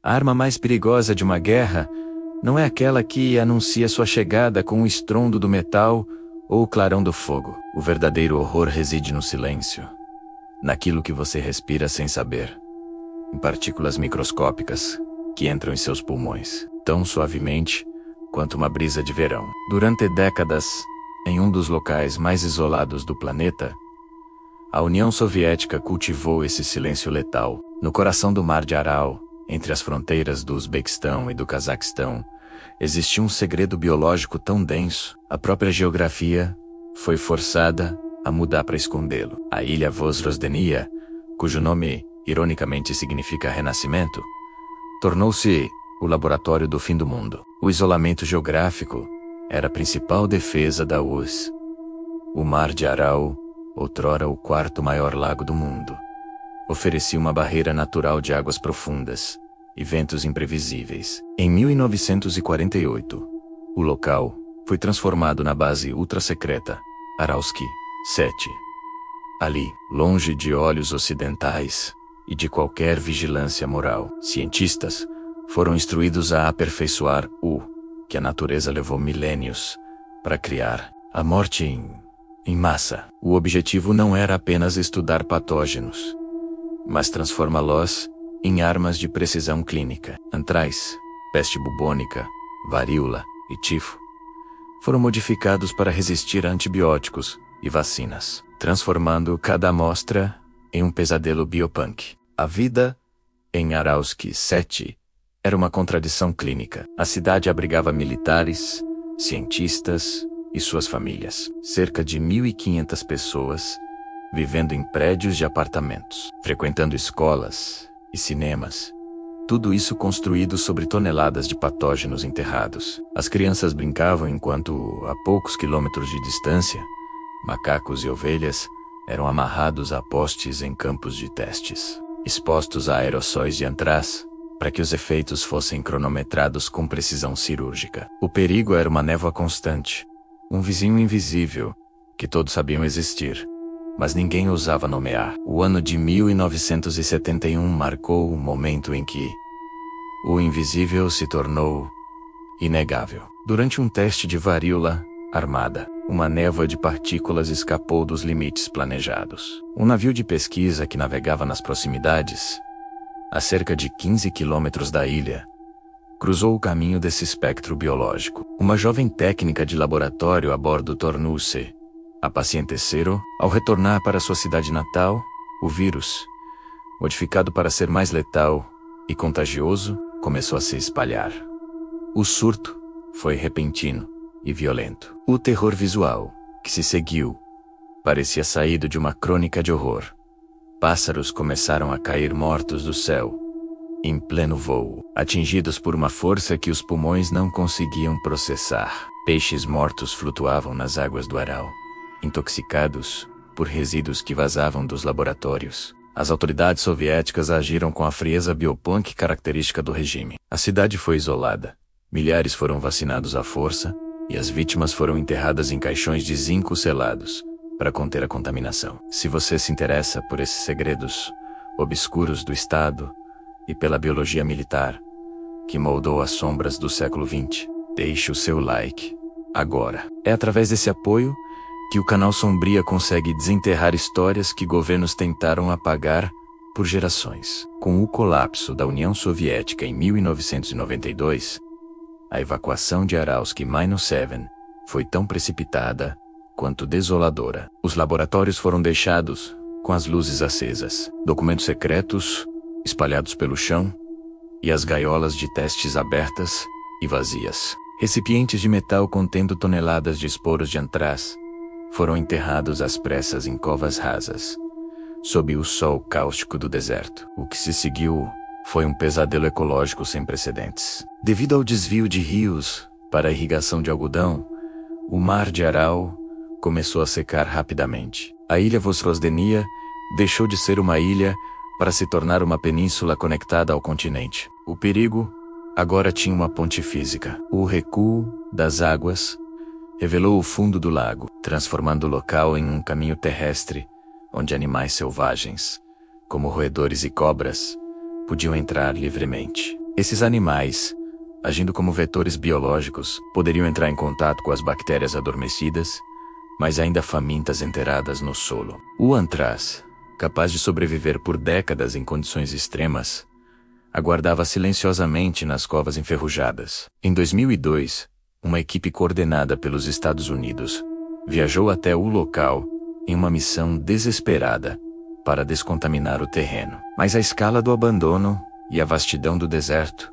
A arma mais perigosa de uma guerra não é aquela que anuncia sua chegada com o estrondo do metal ou o clarão do fogo. O verdadeiro horror reside no silêncio, naquilo que você respira sem saber, em partículas microscópicas que entram em seus pulmões, tão suavemente quanto uma brisa de verão. Durante décadas, em um dos locais mais isolados do planeta, a União Soviética cultivou esse silêncio letal. No coração do Mar de Aral, entre as fronteiras do Uzbequistão e do Cazaquistão, existia um segredo biológico tão denso, a própria geografia foi forçada a mudar para escondê-lo. A ilha Vozrozhdeniya, cujo nome ironicamente significa renascimento, tornou-se o laboratório do fim do mundo. O isolamento geográfico era a principal defesa da URSS. O Mar de Aral, outrora o quarto maior lago do mundo, oferecia uma barreira natural de águas profundas e ventos imprevisíveis. Em 1948, o local foi transformado na base ultra-secreta Aralsky 7. Ali, longe de olhos ocidentais e de qualquer vigilância moral, cientistas foram instruídos a aperfeiçoar o que a natureza levou milênios para criar: a morte em massa. O objetivo não era apenas estudar patógenos, mas transformá-los em armas de precisão clínica. Antraz, peste bubônica, varíola e tifo foram modificados para resistir a antibióticos e vacinas, transformando cada amostra em um pesadelo biopunk. A vida em Aralsky 7 era uma contradição clínica. A cidade abrigava militares, cientistas e suas famílias. Cerca de 1.500 pessoas vivendo em prédios de apartamentos, frequentando escolas e cinemas. Tudo isso construído sobre toneladas de patógenos enterrados. As crianças brincavam enquanto, a poucos quilômetros de distância, macacos e ovelhas eram amarrados a postes em campos de testes, expostos a aerossóis de antraz, para que os efeitos fossem cronometrados com precisão cirúrgica. O perigo era uma névoa constante, um vizinho invisível, que todos sabiam existir, mas ninguém ousava nomear. O ano de 1971 marcou o momento em que o invisível se tornou inegável. Durante um teste de varíola armada, uma névoa de partículas escapou dos limites planejados. Um navio de pesquisa que navegava nas proximidades, a cerca de 15 quilômetros da ilha, cruzou o caminho desse espectro biológico. Uma jovem técnica de laboratório a bordo Tornuse, a paciente Zero, ao retornar para sua cidade natal, o vírus, modificado para ser mais letal e contagioso, começou a se espalhar. O surto foi repentino e violento. O terror visual, que se seguiu, parecia saído de uma crônica de horror. Pássaros começaram a cair mortos do céu, em pleno voo, atingidos por uma força que os pulmões não conseguiam processar. Peixes mortos flutuavam nas águas do Aral, intoxicados por resíduos que vazavam dos laboratórios. As autoridades soviéticas agiram com a frieza biopunk característica do regime. A cidade foi isolada, milhares foram vacinados à força, e as vítimas foram enterradas em caixões de zinco selados, para conter a contaminação. Se você se interessa por esses segredos obscuros do Estado e pela biologia militar, que moldou as sombras do século XX, deixe o seu like agora. É através desse apoio que o canal Sombria consegue desenterrar histórias que governos tentaram apagar por gerações. Com o colapso da União Soviética em 1992, a evacuação de Aralsky-7 foi tão precipitada quanto desoladora. Os laboratórios foram deixados com as luzes acesas, documentos secretos espalhados pelo chão e as gaiolas de testes abertas e vazias. Recipientes de metal contendo toneladas de esporos de antraz foram enterrados às pressas em covas rasas, sob o sol cáustico do deserto. O que se seguiu foi um pesadelo ecológico sem precedentes. Devido ao desvio de rios para a irrigação de algodão, o Mar de Aral começou a secar rapidamente. A ilha Vozrozhdeniya deixou de ser uma ilha para se tornar uma península conectada ao continente. O perigo agora tinha uma ponte física. O recuo das águas revelou o fundo do lago, transformando o local em um caminho terrestre, onde animais selvagens, como roedores e cobras, podiam entrar livremente. Esses animais, agindo como vetores biológicos, poderiam entrar em contato com as bactérias adormecidas, mas ainda famintas enterradas no solo. O antraz, capaz de sobreviver por décadas em condições extremas, aguardava silenciosamente nas covas enferrujadas. Em 2002, uma equipe coordenada pelos Estados Unidos viajou até o local em uma missão desesperada para descontaminar o terreno. Mas a escala do abandono e a vastidão do deserto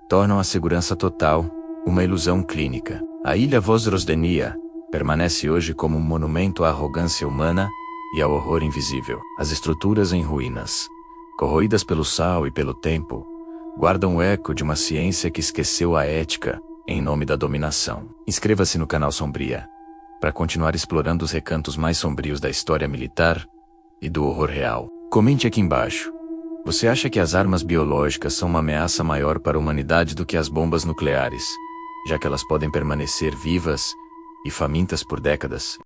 tornam a segurança total uma ilusão clínica. A ilha Vozrozhdeniya permanece hoje como um monumento à arrogância humana e ao horror invisível. As estruturas em ruínas, corroídas pelo sal e pelo tempo, guardam o eco de uma ciência que esqueceu a ética em nome da dominação. Inscreva-se no canal Sombria para continuar explorando os recantos mais sombrios da história militar e do horror real. Comente aqui embaixo. Você acha que as armas biológicas são uma ameaça maior para a humanidade do que as bombas nucleares, já que elas podem permanecer vivas e famintas por décadas?